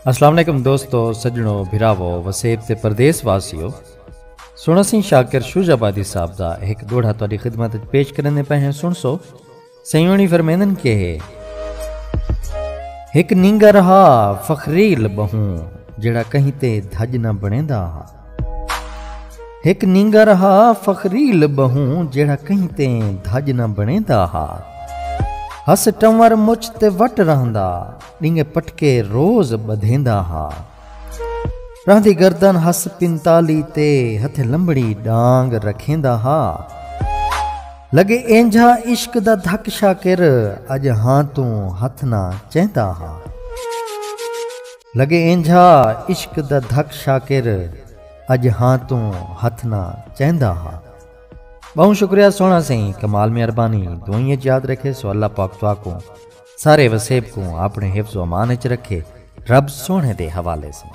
अस्सलाम वालेकुम दोस्तों, सज्जनों, भिरावो, वसेब ते परदेस वासियों। सुनो सी शाकिर शुजाबादी साहब दा एक दोड़ा तुहाडी खिदमत विच पेश करने पे हैं। सुन सो सयोनी फरमेंदन के है एक नींगा रहा फखरील बहू जेड़ा कहीं ते धज ना बनेदा हा। एक नींगा रहा फखरील बहू जेड़ा कहीं ते धज ना बनेदा हा। हस टंवर मुछ ते वट रहंदा नींगे पटके रोज बधेंदा हा। रहंदी गर्दन हस पिंताली ते हथे लंबड़ी डांग रखेंदा हा। लगे एंझा इश्क दा धक शाकिर अज हां तू हथ ना चेंदा हा। लगे एंझा इश्क दा धक शाकिर अज हां तू हथ ना चेंदा हा। बहुत शुक्रिया सोना सही, कमाल मेहरबानी। दुआएं याद रखे सो अल्लाह पाक तुआ को सारे वसेब को अपने हिफ्ज़ व अमान च रखे। रब सोने दे हवाले से।